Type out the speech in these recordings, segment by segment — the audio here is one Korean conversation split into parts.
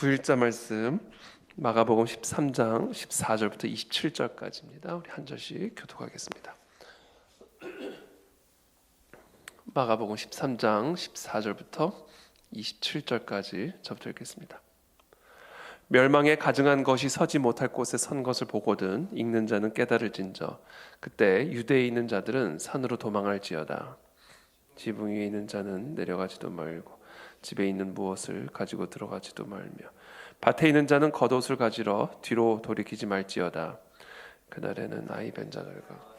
9일자 말씀 마가복음 13장 14절부터 27절까지입니다. 우리 한 절씩 교독하겠습니다. 마가복음 13장 14절부터 27절까지 저부터 읽겠습니다. 멸망에 가증한 것이 서지 못할 곳에 선 것을 보거든 읽는 자는 깨달을진저 그때 유대에 있는 자들은 산으로 도망할지어다. 지붕 위에 있는 자는 내려가지도 말고 집에 있는 무엇을 가지고 들어가지도 말며 밭에 있는 자는 겉옷을 가지러 뒤로 돌이키지 말지어다. 그날에는 아이 뵌 자들과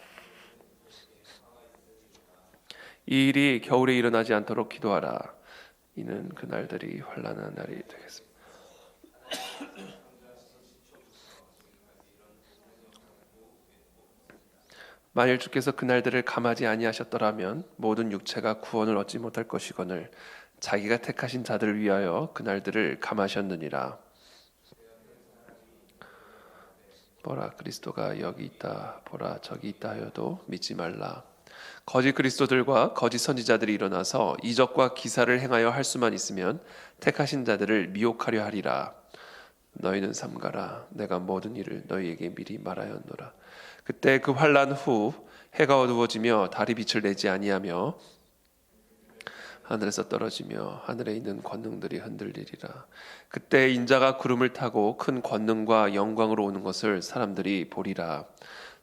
이 일이 겨울에 일어나지 않도록 기도하라. 이는 그날들이 환난한 날이 되겠습니다. 만일 주께서 그날들을 감하지 아니하셨더라면 모든 육체가 구원을 얻지 못할 것이거늘 자기가 택하신 자들을 위하여 그날들을 감하셨느니라. 보라 그리스도가 여기 있다 보라 저기 있다 하여도 믿지 말라. 거짓 그리스도들과 거짓 선지자들이 일어나서 이적과 기사를 행하여 할 수만 있으면 택하신 자들을 미혹하려 하리라. 너희는 삼가라. 내가 모든 일을 너희에게 미리 말하였노라. 그때 그 환난 후 해가 어두워지며 달이 빛을 내지 아니하며 하늘에서 떨어지며 하늘에 있는 권능들이 흔들리리라. 그때 인자가 구름을 타고 큰 권능과 영광으로 오는 것을 사람들이 보리라.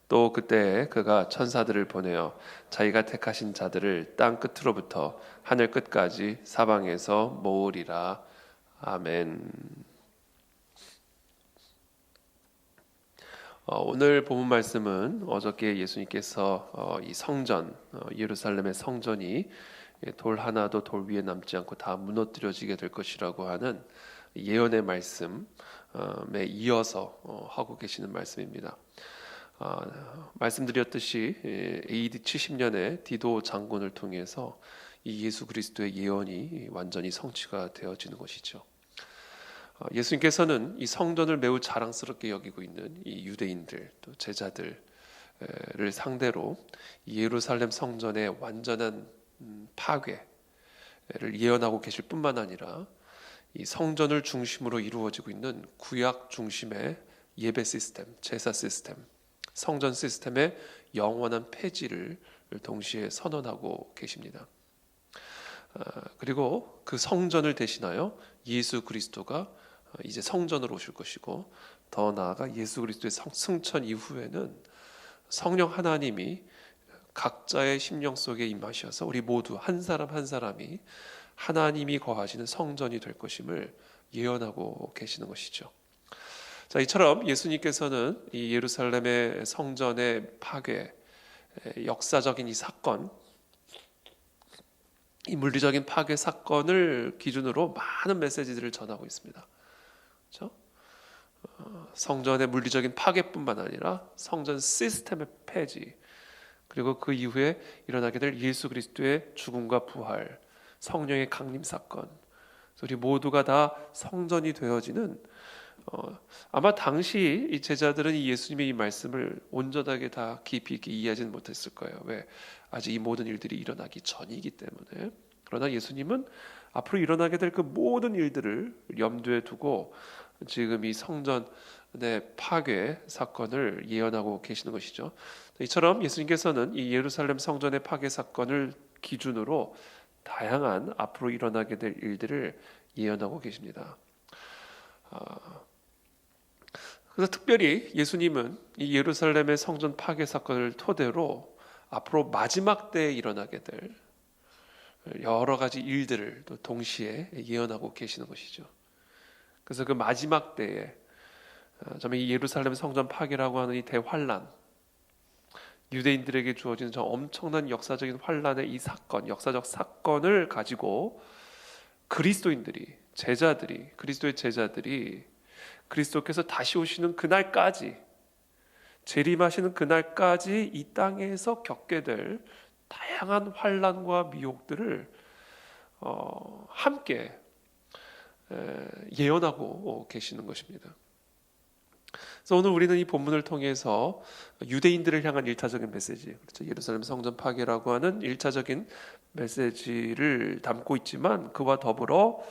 또 그때 그가 천사들을 보내어 자기가 택하신 자들을 땅 끝으로부터 하늘 끝까지 사방에서 모으리라. 아멘. 오늘 본문 말씀은 어저께 예수님께서 이 성전 예루살렘의 성전이 돌 하나도 돌 위에 남지 않고 다 무너뜨려지게 될 것이라고 하는 예언의 말씀에 이어서 하고 계시는 말씀입니다. 말씀드렸듯이 AD 70년에 디도 장군을 통해서 이 예수 그리스도의 예언이 완전히 성취가 되어지는 것이죠. 예수님께서는 이 성전을 매우 자랑스럽게 여기고 있는 이 유대인들 또 제자들을 상대로 이 예루살렘 성전의 완전한 파괴를 예언하고 계실 뿐만 아니라 이 성전을 중심으로 이루어지고 있는 구약 중심의 예배 시스템, 제사 시스템, 성전 시스템의 영원한 폐지를 동시에 선언하고 계십니다. 그리고 그 성전을 대신하여 예수 그리스도가 이제 성전으로 오실 것이고 더 나아가 예수 그리스도의 승천 이후에는 성령 하나님이 각자의 심령 속에 임하셔서 우리 모두 한 사람 한 사람이 하나님이 거하시는 성전이 될 것임을 예언하고 계시는 것이죠. 자, 이처럼 예수님께서는 이 예루살렘의 성전의 파괴, 역사적인 이 사건, 이 물리적인 파괴 사건을 기준으로 많은 메시지들을 전하고 있습니다. 그렇죠? 성전의 물리적인 파괴뿐만 아니라 성전 시스템의 폐지, 그리고 그 이후에 일어나게 될 예수 그리스도의 죽음과 부활, 성령의 강림 사건, 우리 모두가 다 성전이 되어지는 아마 당시 이 제자들은 이 예수님의 이 말씀을 온전하게 다 깊이 있게 이해하지는 못했을 거예요. 왜? 아직 이 모든 일들이 일어나기 전이기 때문에. 그러나 예수님은 앞으로 일어나게 될 그 모든 일들을 염두에 두고 지금 이 성전의 파괴 사건을 예언하고 계시는 것이죠. 이처럼 예수님께서는 이 예루살렘 성전의 파괴 사건을 기준으로 다양한 앞으로 일어나게 될 일들을 예언하고 계십니다. 그래서 특별히 예수님은 이 예루살렘의 성전 파괴 사건을 토대로 앞으로 마지막 때에 일어나게 될 여러 가지 일들을 또 동시에 예언하고 계시는 것이죠. 그래서 그 마지막 때에 정말 이 예루살렘 성전 파괴라고 하는 이 대환란, 유대인들에게 주어진 저 엄청난 역사적인 환란의 이 사건, 역사적 사건을 가지고 그리스도인들이, 제자들이, 그리스도의 제자들이 그리스도께서 다시 오시는 그날까지, 재림하시는 그날까지 이 땅에서 겪게 될 다양한 환란과 미혹들을 함께 예언하고 계시는 것입니다. 그래서 오늘 우리는 이 본문을 통해서 유대인들을 향한 1차적인 메시지, 그렇죠? 예루살렘 성전 파괴라고 하는 1차적인 메시지를 담고 있지만 그와 더불어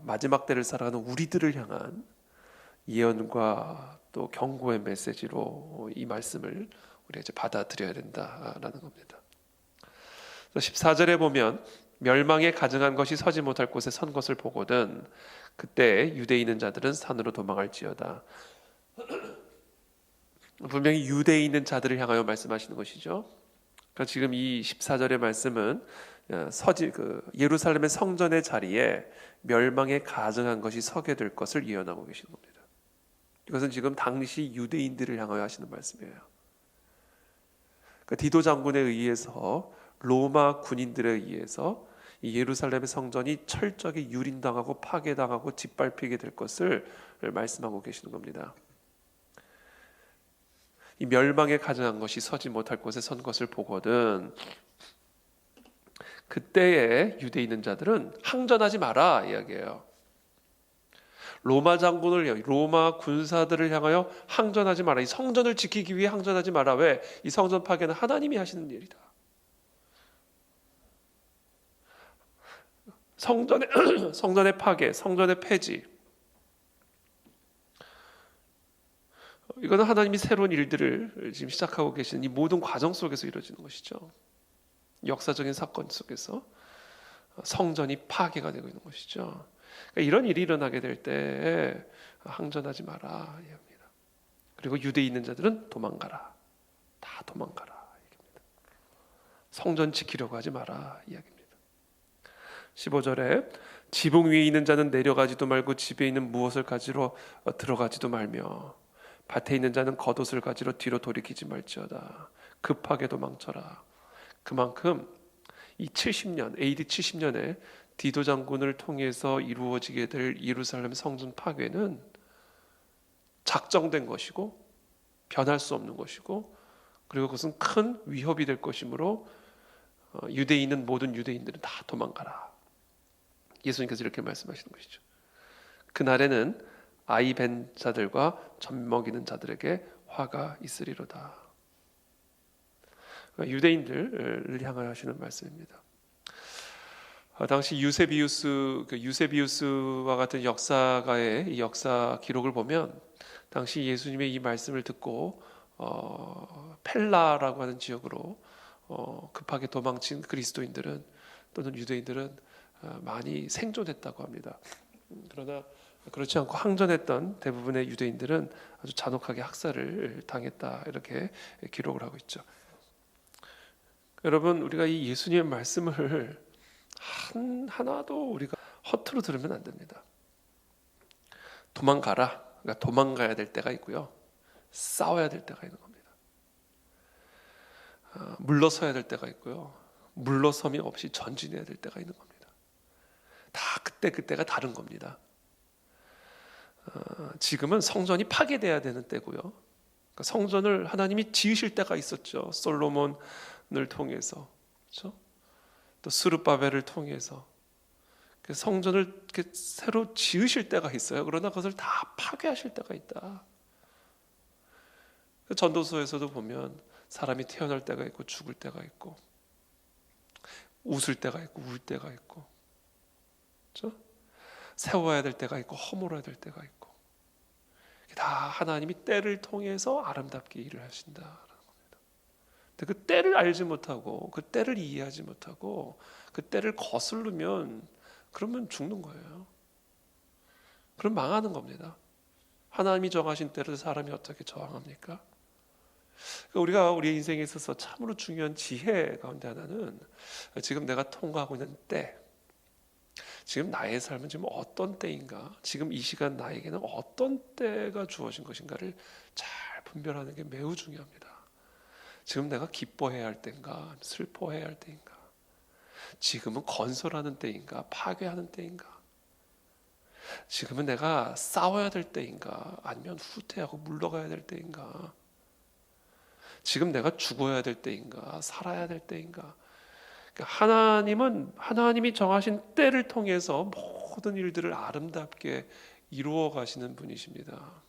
마지막 때를 살아가는 우리들을 향한 예언과 또 경고의 메시지로 이 말씀을 우리가 이제 받아들여야 된다라는 겁니다. 14절에 보면 멸망에 가증한 것이 서지 못할 곳에 선 것을 보거든 그때 유대에 있는 자들은 산으로 도망할지어다. 분명히 유대에 있는 자들을 향하여 말씀하시는 것이죠. 그러니까 지금 이 14절의 말씀은 예루살렘의 성전의 자리에 멸망에 가증한 것이 서게 될 것을 예언하고 계시는 겁니다. 이것은 지금 당시 유대인들을 향하여 하시는 말씀이에요. 그러니까 디도 장군에 의해서 로마 군인들에 의해서 이 예루살렘의 성전이 철저하게 유린당하고 파괴당하고 짓밟히게 될 것을 말씀하고 계시는 겁니다. 이 멸망에 가증한 것이 서지 못할 곳에 선 것을 보거든 그때에 유대에 있는 자들은 항전하지 마라 이야기해요. 로마 장군을 로마 군사들을 향하여 항전하지 마라. 이 성전을 지키기 위해 항전하지 마라. 왜? 이 성전 파괴는 하나님이 하시는 일이다. 성전의 파괴, 성전의 폐지, 이거는 하나님이 새로운 일들을 지금 시작하고 계시는 이 모든 과정 속에서 이루어지는 것이죠. 역사적인 사건 속에서 성전이 파괴가 되고 있는 것이죠. 그러니까 이런 일이 일어나게 될 때 항전하지 마라 이야기합니다. 그리고 유대에 있는 자들은 도망가라. 다 도망가라 이야기합니다. 성전 지키려고 하지 마라 이야기입니다. 15절에 지붕 위에 있는 자는 내려가지도 말고 집에 있는 무엇을 가지러 들어가지도 말며 밭에 있는 자는 겉옷을 가지러 뒤로 돌이키지 말지어다. 급하게 도망쳐라. 그만큼 이 70년 AD 70년에 디도 장군을 통해서 이루어지게 될 예루살렘 성전 파괴는 작정된 것이고 변할 수 없는 것이고 그리고 그것은 큰 위협이 될 것이므로 유대에 있는 모든 유대인들은 다 도망가라. 예수님께서 이렇게 말씀하시는 것이죠. 그날에는 아이 벤 자들과 젖 먹이는 자들에게 화가 있으리로다. 유대인들을 향하여 하시는 말씀입니다. 당시 유세비우스와 같은 역사가의 이 역사 기록을 보면 당시 예수님의 이 말씀을 듣고 펠라라고 하는 지역으로 급하게 도망친 그리스도인들은 또는 유대인들은 많이 생존했다고 합니다. 그러나 그렇지 않고 항전했던 대부분의 유대인들은 아주 잔혹하게 학살을 당했다 이렇게 기록을 하고 있죠. 여러분 우리가 이 예수님의 말씀을 하나도 우리가 허투루 들으면 안 됩니다. 도망가라. 그러니까 도망가야 될 때가 있고요. 싸워야 될 때가 있는 겁니다. 물러서야 될 때가 있고요. 물러섬이 없이 전진해야 될 때가 있는 겁니다. 다 그때가 다른 겁니다. 지금은 성전이 파괴돼야 되는 때고요. 그러니까 성전을 하나님이 지으실 때가 있었죠. 솔로몬을 통해서, 그렇죠? 또 스룹바벨을 통해서 성전을 이렇게 새로 지으실 때가 있어요. 그러나 그것을 다 파괴하실 때가 있다. 전도서에서도 보면 사람이 태어날 때가 있고 죽을 때가 있고 웃을 때가 있고 울 때가 있고, 그렇죠? 세워야 될 때가 있고 허물어야 될 때가 있고, 다 하나님이 때를 통해서 아름답게 일을 하신다라는 겁니다. 근데 그 때를 알지 못하고 그 때를 이해하지 못하고 그 때를 거스르면 그러면 죽는 거예요. 그럼 망하는 겁니다. 하나님이 정하신 때를 사람이 어떻게 저항합니까? 우리가 우리 인생에 있어서 참으로 중요한 지혜 가운데 하나는 지금 내가 통과하고 있는 때, 지금 나의 삶은 지금 어떤 때인가, 지금 이 시간 나에게는 어떤 때가 주어진 것인가를 잘 분별하는 게 매우 중요합니다. 지금 내가 기뻐해야 할 때인가, 슬퍼해야 할 때인가, 지금은 건설하는 때인가, 파괴하는 때인가, 지금은 내가 싸워야 될 때인가, 아니면 후퇴하고 물러가야 될 때인가, 지금 내가 죽어야 될 때인가, 살아야 될 때인가. 하나님은 하나님이 정하신 때를 통해서 모든 일들을 아름답게 이루어 가시는 분이십니다.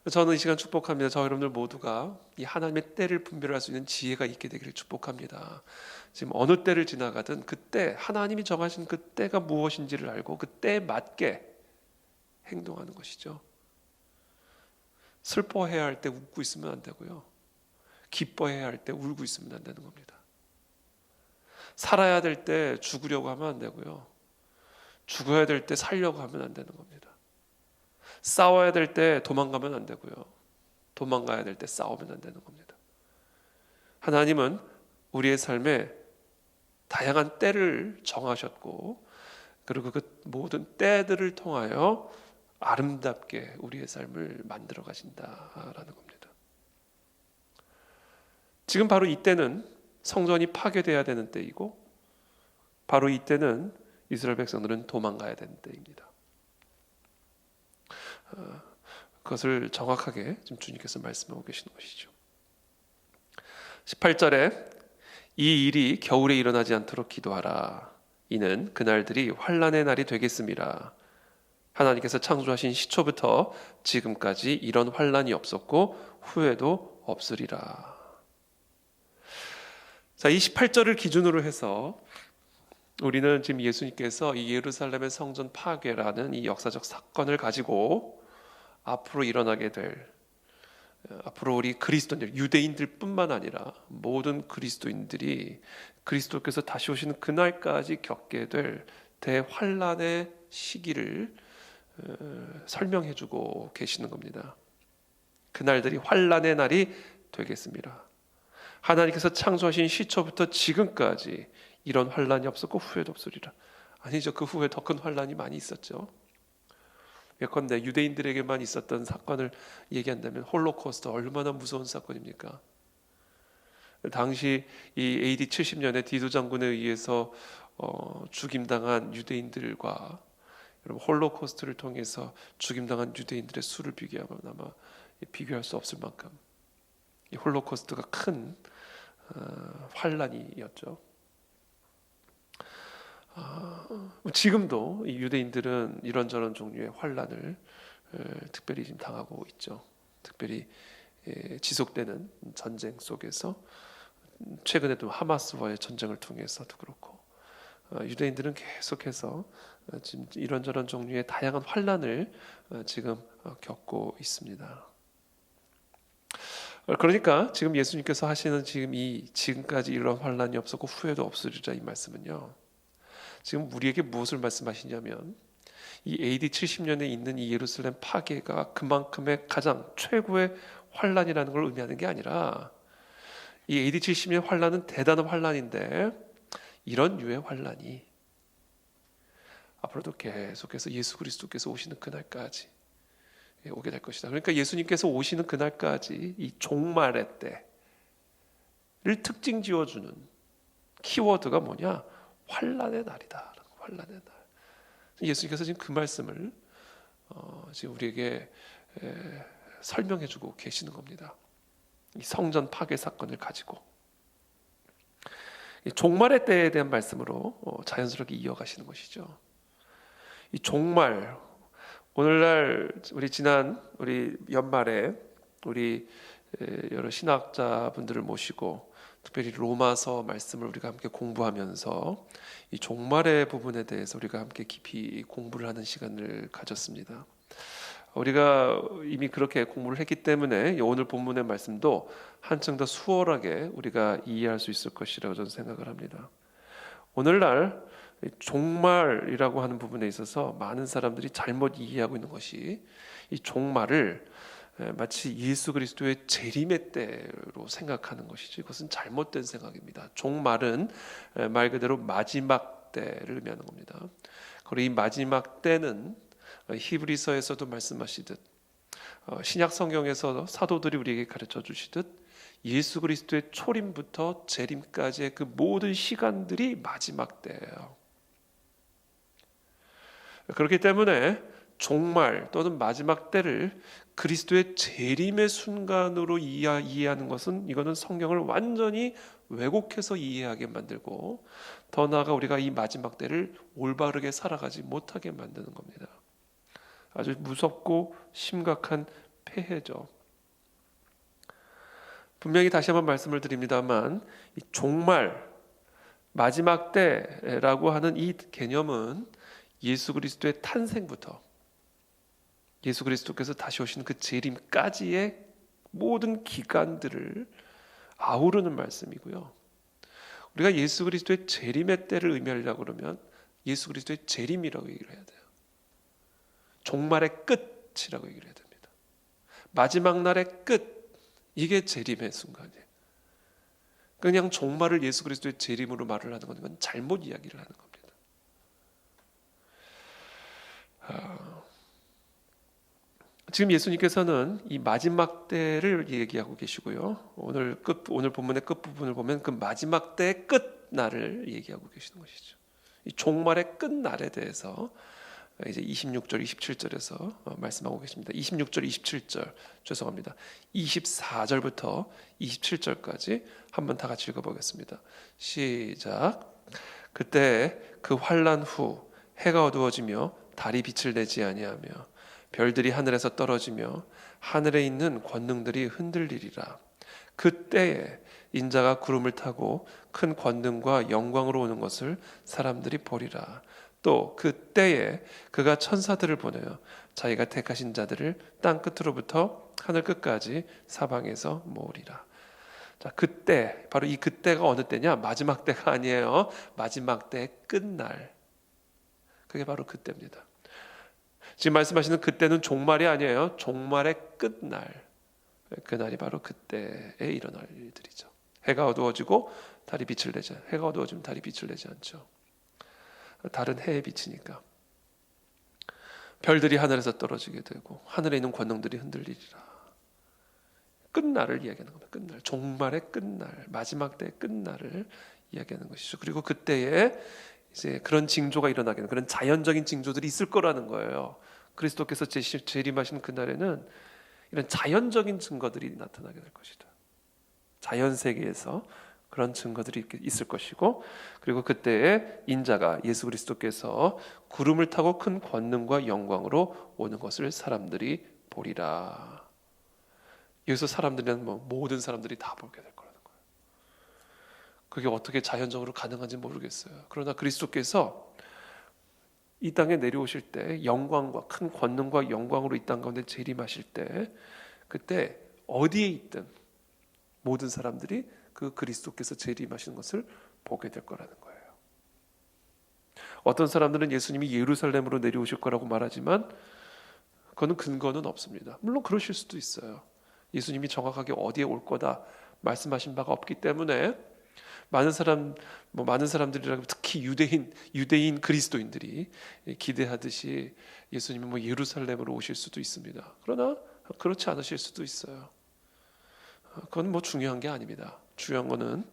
저는 이 시간 축복합니다. 저 여러분들 모두가 이 하나님의 때를 분별할 수 있는 지혜가 있게 되기를 축복합니다. 지금 어느 때를 지나가든 그때 하나님이 정하신 그 때가 무엇인지를 알고 그 때에 맞게 행동하는 것이죠. 슬퍼해야 할 때 웃고 있으면 안 되고요. 기뻐해야 할 때 울고 있으면 안 되는 겁니다. 살아야 될 때 죽으려고 하면 안 되고요. 죽어야 될 때 살려고 하면 안 되는 겁니다. 싸워야 될 때 도망가면 안 되고요. 도망가야 될 때 싸우면 안 되는 겁니다. 하나님은 우리의 삶에 다양한 때를 정하셨고 그리고 그 모든 때들을 통하여 아름답게 우리의 삶을 만들어 가신다라는 겁니다. 지금 바로 이때는 성전이 파괴돼야 되는 때이고 바로 이때는 이스라엘 백성들은 도망가야 되는 때입니다. 그것을 정확하게 지금 주님께서 말씀하고 계시는 것이죠. 18절에 이 일이 겨울에 일어나지 않도록 기도하라. 이는 그날들이 환난의 날이 되겠음이라. 하나님께서 창조하신 시초부터 지금까지 이런 환난이 없었고 후에도 없으리라. 자, 이 18절을 기준으로 해서 우리는 지금 예수님께서 이 예루살렘의 성전 파괴라는 이 역사적 사건을 가지고 앞으로 일어나게 될 앞으로 우리 그리스도인들, 유대인들뿐만 아니라 모든 그리스도인들이 그리스도께서 다시 오시는 그날까지 겪게 될 대환란의 시기를 설명해주고 계시는 겁니다. 그날들이 환란의 날이 되겠습니다. 하나님께서 창조하신 시초부터 지금까지 이런 환란이 없었고 후에도 없으리라. 아니죠. 그 후에 더 큰 환란이 많이 있었죠. 예컨대 유대인들에게만 있었던 사건을 얘기한다면 홀로코스트 얼마나 무서운 사건입니까? 당시 이 AD 70년에 디도 장군에 의해서 죽임당한 유대인들과 여러분 홀로코스트를 통해서 죽임당한 유대인들의 수를 비교하면 아마 비교할 수 없을 만큼 이 홀로코스트가 큰 환란이었죠. 지금도 이 유대인들은 이런저런 종류의 환란을 특별히 지금 당하고 있죠. 특별히 지속되는 전쟁 속에서 최근에도 하마스와의 전쟁을 통해서도 그렇고 유대인들은 계속해서 지금 이런저런 종류의 다양한 환란을 지금 겪고 있습니다. 그러니까 지금 예수님께서 하시는 지금까지 이런 환란이 없었고 후에도 없으리라 이 말씀은요. 지금 우리에게 무엇을 말씀하시냐면 이 AD 70년에 있는 이 예루살렘 파괴가 그만큼의 가장 최고의 환란이라는 걸 의미하는 게 아니라 이 AD 70년 환란은 대단한 환란인데 이런 유의 환란이 앞으로도 계속해서 예수 그리스도께서 오시는 그날까지 오게 될 것이다. 그러니까 예수님께서 오시는 그날까지 이 종말의 때를 특징 지어주는 키워드가 뭐냐? 환란의 날이다. 환란의 날. 예수님께서 지금 그 말씀을 지금 우리에게 설명해주고 계시는 겁니다. 이 성전 파괴 사건을 가지고 이 종말의 때에 대한 말씀으로 자연스럽게 이어가시는 것이죠. 이 종말 오늘날 우리 연말에 우리 여러 신학자분들을 모시고 특별히 로마서 말씀을 우리가 함께 공부하면서 이 종말의 부분에 대해서 우리가 함께 깊이 공부를 하는 시간을 가졌습니다. 우리가 이미 그렇게 공부를 했기 때문에 오늘 본문의 말씀도 한층 더 수월하게 우리가 이해할 수 있을 것이라고 저는 생각을 합니다. 오늘날 종말이라고 하는 부분에 있어서 많은 사람들이 잘못 이해하고 있는 것이 이 종말을 마치 예수 그리스도의 재림의 때로 생각하는 것이지 그것은 잘못된 생각입니다. 종말은 말 그대로 마지막 때를 의미하는 겁니다. 그리고 이 마지막 때는 히브리서에서도 말씀하시듯 신약 성경에서 사도들이 우리에게 가르쳐 주시듯 예수 그리스도의 초림부터 재림까지의 그 모든 시간들이 마지막 때예요. 그렇기 때문에 종말 또는 마지막 때를 그리스도의 재림의 순간으로 이해하는 것은 이거는 성경을 완전히 왜곡해서 이해하게 만들고 더 나아가 우리가 이 마지막 때를 올바르게 살아가지 못하게 만드는 겁니다. 아주 무섭고 심각한 폐해죠. 분명히 다시 한번 말씀을 드립니다만 이 종말 마지막 때라고 하는 이 개념은 예수 그리스도의 탄생부터 예수 그리스도께서 다시 오시는 그 재림까지의 모든 기간들을 아우르는 말씀이고요. 우리가 예수 그리스도의 재림의 때를 의미하려고 그러면 예수 그리스도의 재림이라고 얘기를 해야 돼요. 종말의 끝이라고 얘기를 해야 됩니다. 마지막 날의 끝, 이게 재림의 순간이에요. 그냥 종말을 예수 그리스도의 재림으로 말을 하는 건 잘못 이야기를 하는 겁니다. 지금 예수님께서는 이 마지막 때를 얘기하고 계시고요. 오늘 본문의 끝 부분을 보면 그 마지막 때의 끝날을 얘기하고 계시는 것이죠. 이 종말의 끝날에 대해서 이제 26절, 27절에서 말씀하고 계십니다. 26절, 27절 죄송합니다. 24절부터 27절까지 한번 다 같이 읽어보겠습니다. 시작. 그때 그 환난 후 해가 어두워지며 달이 빛을 내지 아니하며 별들이 하늘에서 떨어지며 하늘에 있는 권능들이 흔들리리라. 그때에 인자가 구름을 타고 큰 권능과 영광으로 오는 것을 사람들이 보리라. 또 그때에 그가 천사들을 보내어 자기가 택하신 자들을 땅 끝으로부터 하늘 끝까지 사방에서 모으리라. 자, 그때, 바로 이 그때가 어느 때냐? 마지막 때가 아니에요. 마지막 때의 끝날. 그게 바로 그때입니다. 지금 말씀하시는 그때는 종말이 아니에요. 종말의 끝날. 그날이 바로 그때에 일어날 일들이죠. 해가 어두워지고 달이 빛을 내지, 해가 어두워지면 달이 빛을 내지 않죠. 달은 해에 비치니까. 별들이 하늘에서 떨어지게 되고 하늘에 있는 권능들이 흔들리리라. 끝날을 이야기하는 겁니다. 끝날, 종말의 끝날, 마지막 때의 끝날을 이야기하는 것이죠. 그리고 그때에 이제 그런 징조가 일어나게 되는, 그런 자연적인 징조들이 있을 거라는 거예요. 그리스도께서 재림하신 그날에는 이런 자연적인 증거들이 나타나게 될 것이다. 자연 세계에서 그런 증거들이 있을 것이고, 그리고 그때에 인자가 예수 그리스도께서 구름을 타고 큰 권능과 영광으로 오는 것을 사람들이 보리라. 여기서 사람들은 모든 사람들이 다 보게 될 거라는 거예요. 그게 어떻게 자연적으로 가능한지 모르겠어요. 그러나 그리스도께서 이 땅에 내려오실 때 영광과 큰 권능과 영광으로 이 땅 가운데 재림하실 때, 그때 어디에 있든 모든 사람들이 그 그리스도께서 재림하시는 것을 보게 될 거라는 거예요. 어떤 사람들은 예수님이 예루살렘으로 내려오실 거라고 말하지만 그거는 근거는 없습니다. 물론 그러실 수도 있어요. 예수님이 정확하게 어디에 올 거다 말씀하신 바가 없기 때문에 많은 사람들이라고, 특히 유대인 그리스도인들이 기대하듯이 예수님은 예루살렘으로 오실 수도 있습니다. 그러나 그렇지 않으실 수도 있어요. 그건 중요한 게 아닙니다. 중요한 거는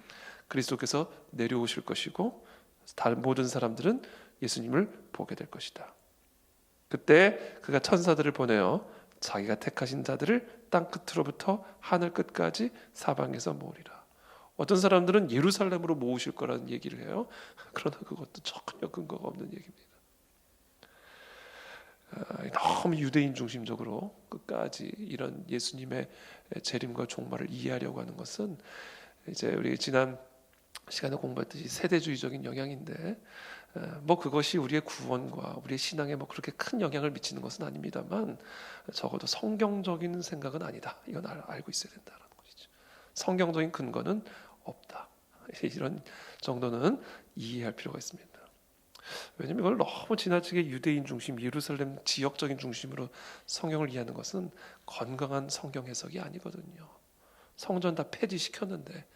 그리스도께서 내려오실 것이고 모든 사람들은 예수님을 보게 될 것이다. 그때 그가 천사들을 보내어 자기가 택하신 자들을 땅 끝으로부터 하늘 끝까지 사방에서 모으리라. 어떤 사람들은 예루살렘으로 모으실 거라는 얘기를 해요. 그러나 그것도 전혀 근거가 없는 얘기입니다. 너무 유대인 중심적으로 끝까지 이런 예수님의 재림과 종말을 이해하려고 하는 것은 이제 우리 지난 시간에 공부했듯이 세대주의적인 영향인데, 그것이 우리의 구원과 우리의 신앙에 그렇게 큰 영향을 미치는 것은 아닙니다만, 적어도 성경적인 생각은 아니다. 이건 알고 있어야 된다는 것이죠. 성경적인 근거는 없다. 이런 정도는 이해할 필요가 있습니다. 왜냐하면 이걸 너무 지나치게 유대인 중심, 예루살렘 지역적인 중심으로 성경을 이해하는 것은 건강한 성경 해석이 아니거든요. 성전 다 폐지시켰는데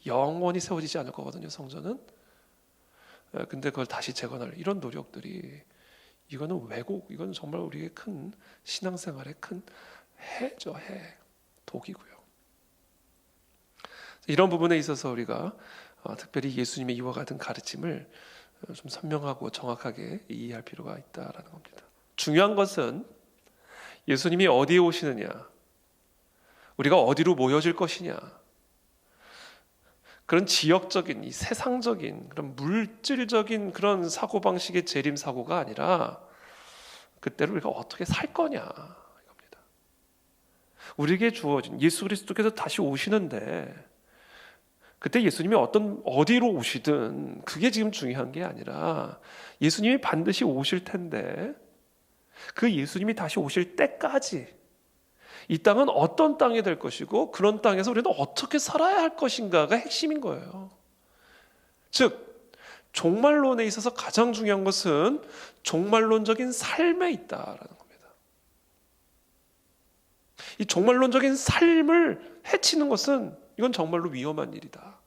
영원히 세워지지 않을 거거든요. 성전은. 근데 그걸 다시 재건할 이런 노력들이, 이거는 왜곡, 이건 정말 우리의 큰 신앙생활의 큰 해죠. 독이고요. 이런 부분에 있어서 우리가 특별히 예수님의 이와 같은 가르침을 좀 선명하고 정확하게 이해할 필요가 있다라는 겁니다. 중요한 것은 예수님이 어디에 오시느냐, 우리가 어디로 모여질 것이냐, 그런 지역적인, 이 세상적인, 그런 물질적인 그런 사고방식의 재림 사고가 아니라 그때를 우리가 어떻게 살 거냐 이겁니다. 우리에게 주어진 예수 그리스도께서 다시 오시는데 그때 예수님이 어디로 오시든 그게 지금 중요한 게 아니라 예수님이 반드시 오실 텐데 그 예수님이 다시 오실 때까지 이 땅은 어떤 땅이 될 것이고 그런 땅에서 우리는 어떻게 살아야 할 것인가가 핵심인 거예요. 즉 종말론에 있어서 가장 중요한 것은 종말론적인 삶에 있다라는 겁니다. 이 종말론적인 삶을 해치는 것은 이건 정말로 위험한 일이다.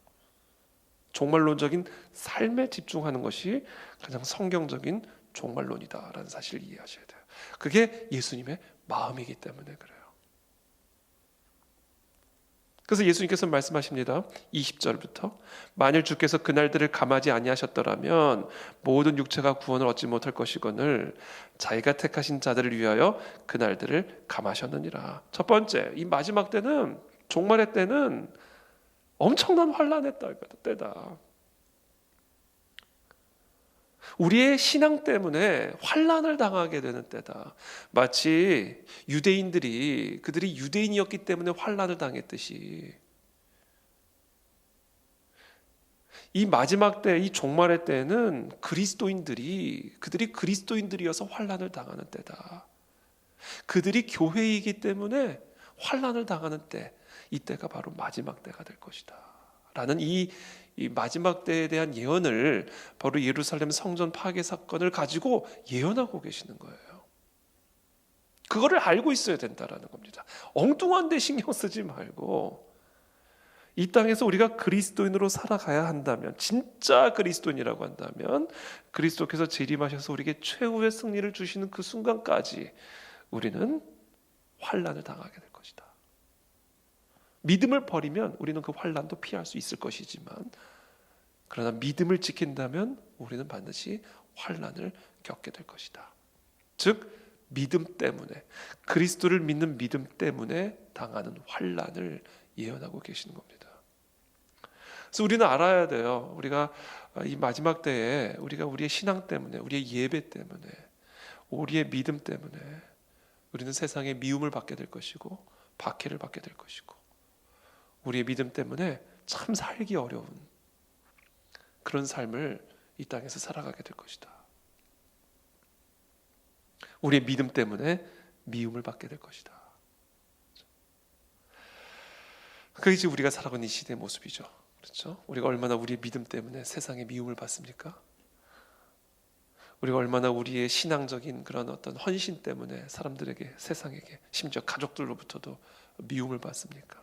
종말론적인 삶에 집중하는 것이 가장 성경적인 종말론이다라는 사실을 이해하셔야 돼요. 그게 예수님의 마음이기 때문에 그래요. 그래서 예수님께서 말씀하십니다. 20절부터 만일 주께서 그날들을 감하지 아니하셨더라면 모든 육체가 구원을 얻지 못할 것이거늘 자기가 택하신 자들을 위하여 그날들을 감하셨느니라. 첫 번째, 이 마지막 때는 종말의 때는 엄청난 환란의 때다. 우리의 신앙 때문에 환란을 당하게 되는 때다. 마치 그들이 유대인이었기 때문에 환란을 당했듯이 이 마지막 때, 이 종말의 때는 그들이 그리스도인들이어서 환란을 당하는 때다. 그들이 교회이기 때문에 환란을 당하는 때, 이 때가 바로 마지막 때가 될 것이다 라는 이 마지막 때에 대한 예언을 바로 예루살렘 성전 파괴 사건을 가지고 예언하고 계시는 거예요. 그거를 알고 있어야 된다라는 겁니다. 엉뚱한 데 신경 쓰지 말고 이 땅에서 우리가 그리스도인으로 살아가야 한다면, 진짜 그리스도인이라고 한다면 그리스도께서 재림하셔서 우리에게 최후의 승리를 주시는 그 순간까지 우리는 환난을 당하게 될 것이다. 믿음을 버리면 우리는 그 환난도 피할 수 있을 것이지만, 그러나 믿음을 지킨다면 우리는 반드시 환난을 겪게 될 것이다. 즉 믿음 때문에, 그리스도를 믿는 믿음 때문에 당하는 환난을 예언하고 계시는 겁니다. 그래서 우리는 알아야 돼요. 우리가 이 마지막 때에 우리가 우리의 신앙 때문에, 우리의 예배 때문에, 우리의 믿음 때문에 우리는 세상에 미움을 받게 될 것이고 박해를 받게 될 것이고, 우리의 믿음 때문에 참 살기 어려운 그런 삶을 이 땅에서 살아가게 될 것이다. 우리의 믿음 때문에 미움을 받게 될 것이다. 그게 이제 우리가 살아가는 이 시대의 모습이죠. 그렇죠? 우리가 얼마나 우리의 믿음 때문에 세상에 미움을 받습니까? 우리가 얼마나 우리의 신앙적인 그런 어떤 헌신 때문에 사람들에게, 세상에게, 심지어 가족들로부터도 미움을 받습니까?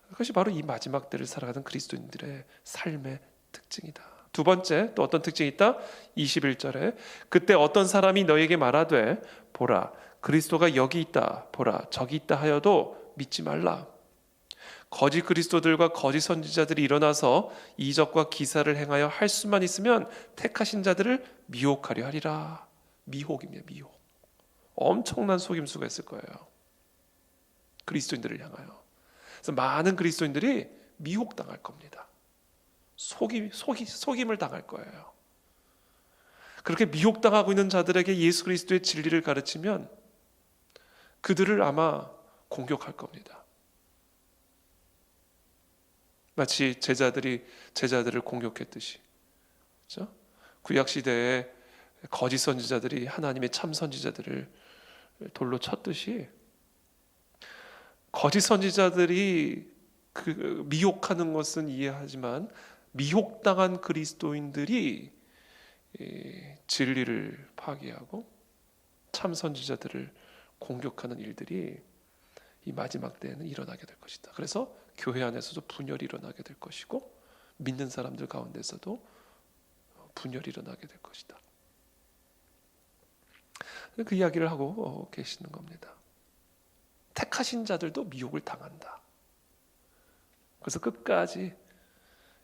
그것이 바로 이 마지막 때를 살아가는 그리스도인들의 삶의 특징이다. 두 번째, 또 어떤 특징이 있다? 21절에 그때 어떤 사람이 너에게 말하되 보라 그리스도가 여기 있다, 보라 저기 있다 하여도 믿지 말라. 거짓 그리스도들과 거짓 선지자들이 일어나서 이적과 기사를 행하여 할 수만 있으면 택하신 자들을 미혹하려 하리라. 미혹입니다. 미혹. 엄청난 속임수가 있을 거예요. 그리스도인들을 향하여. 그래서 많은 그리스도인들이 미혹당할 겁니다. 속임을 당할 거예요. 그렇게 미혹당하고 있는 자들에게 예수 그리스도의 진리를 가르치면 그들을 아마 공격할 겁니다. 마치 제자들을 공격했듯이, 그렇죠? 구약 시대에 거짓 선지자들이 하나님의 참 선지자들을 돌로 쳤듯이, 거짓 선지자들이 그 미혹하는 것은 이해하지만 미혹당한 그리스도인들이 진리를 파괴하고 참 선지자들을 공격하는 일들이 이 마지막 때에는 일어나게 될 것이다. 그래서 교회 안에서도 분열이 일어나게 될 것이고 믿는 사람들 가운데서도 분열이 일어나게 될 것이다. 그 이야기를 하고 계시는 겁니다. 택하신 자들도 미혹을 당한다. 그래서 끝까지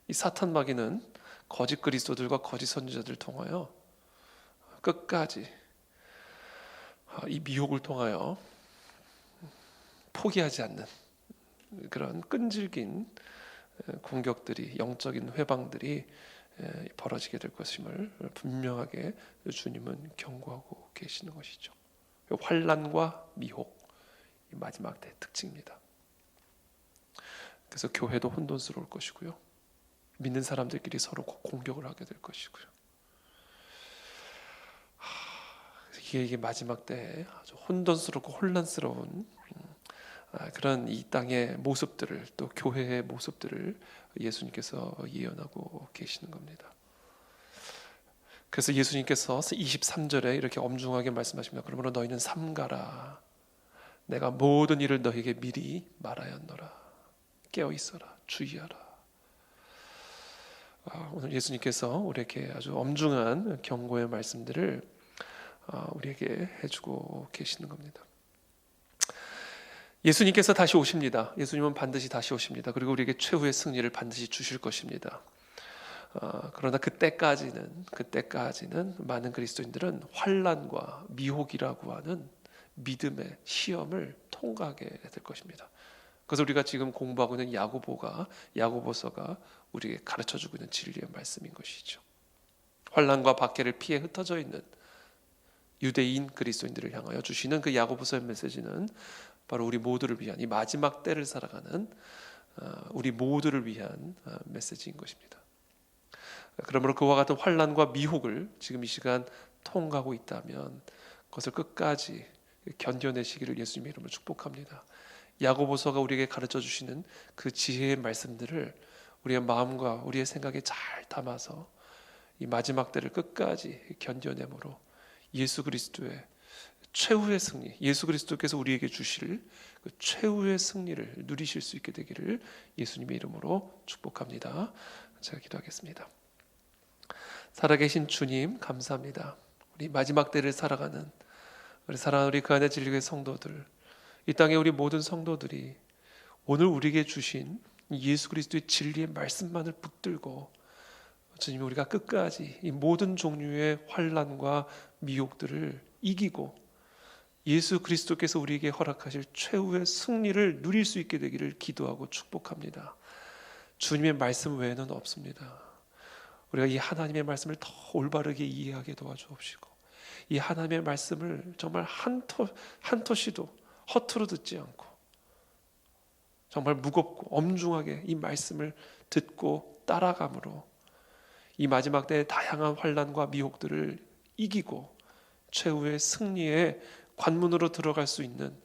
이 사탄 마귀는 거짓 그리스도들과 거짓 선지자들을 통하여 끝까지 이 미혹을 통하여 포기하지 않는 그런 끈질긴 공격들이, 영적인 회방들이 벌어지게 될 것임을 분명하게 주님은 경고하고 계시는 것이죠. 환난과 미혹, 이 마지막 때의 특징입니다. 그래서 교회도 혼돈스러울 것이고요. 믿는 사람들끼리 서로 공격을 하게 될 것이고요. 이게 마지막 때 아주 혼돈스럽고 혼란스러운 그런 이 땅의 모습들을, 또 교회의 모습들을 예수님께서 예언하고 계시는 겁니다. 그래서 예수님께서 23절에 이렇게 엄중하게 말씀하십니다. 그러므로 너희는 삼가라. 내가 모든 일을 너희에게 미리 말하였노라. 깨어 있어라. 주의하라. 오늘 예수님께서 우리에게 아주 엄중한 경고의 말씀들을 우리에게 해주고 계시는 겁니다. 예수님께서 다시 오십니다. 예수님은 반드시 다시 오십니다. 그리고 우리에게 최후의 승리를 반드시 주실 것입니다. 그러나 그때까지는 많은 그리스도인들은 환난과 미혹이라고 하는 믿음의 시험을 통과하게 될 것입니다. 그래서 우리가 지금 공부하고 있는 야고보서가 우리에게 가르쳐주고 있는 진리의 말씀인 것이죠. 환난과 박해를 피해 흩어져 있는 유대인 그리스도인들을 향하여 주시는 그 야고보서의 메시지는 바로 우리 모두를 위한, 이 마지막 때를 살아가는 우리 모두를 위한 메시지인 것입니다. 그러므로 그와 같은 환난과 미혹을 지금 이 시간 통과하고 있다면 그것을 끝까지 견뎌내시기를 예수님의 이름으로 축복합니다. 야고보서가 우리에게 가르쳐 주시는 그 지혜의 말씀들을 우리의 마음과 우리의 생각에 잘 담아서 이 마지막 때를 끝까지 견뎌내므로 예수 그리스도의 최후의 승리, 예수 그리스도께서 우리에게 주실 그 최후의 승리를 누리실 수 있게 되기를 예수님의 이름으로 축복합니다. 제가 기도하겠습니다. 살아계신 주님, 감사합니다. 우리 마지막 때를 살아가는 우리 사랑하는 우리 그 안에 진리의 성도들, 이 땅의 우리 모든 성도들이 오늘 우리에게 주신 예수 그리스도의 진리의 말씀만을 붙들고 주님, 우리가 끝까지 이 모든 종류의 환난과 미혹들을 이기고 예수 그리스도께서 우리에게 허락하실 최후의 승리를 누릴 수 있게 되기를 기도하고 축복합니다. 주님의 말씀 외에는 없습니다. 우리가 이 하나님의 말씀을 더 올바르게 이해하게 도와주옵시고, 이 하나님의 말씀을 정말 한 토시도 허투루 듣지 않고 정말 무겁고 엄중하게 이 말씀을 듣고 따라감으로 이 마지막 때의 다양한 환난과 미혹들을 이기고 최후의 승리의 관문으로 들어갈 수 있는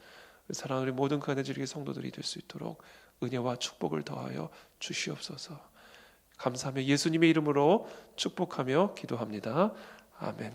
사랑하는 우리 모든 그 안에 지리의 성도들이 될 수 있도록 은혜와 축복을 더하여 주시옵소서. 감사하며 예수님의 이름으로 축복하며 기도합니다. 아멘.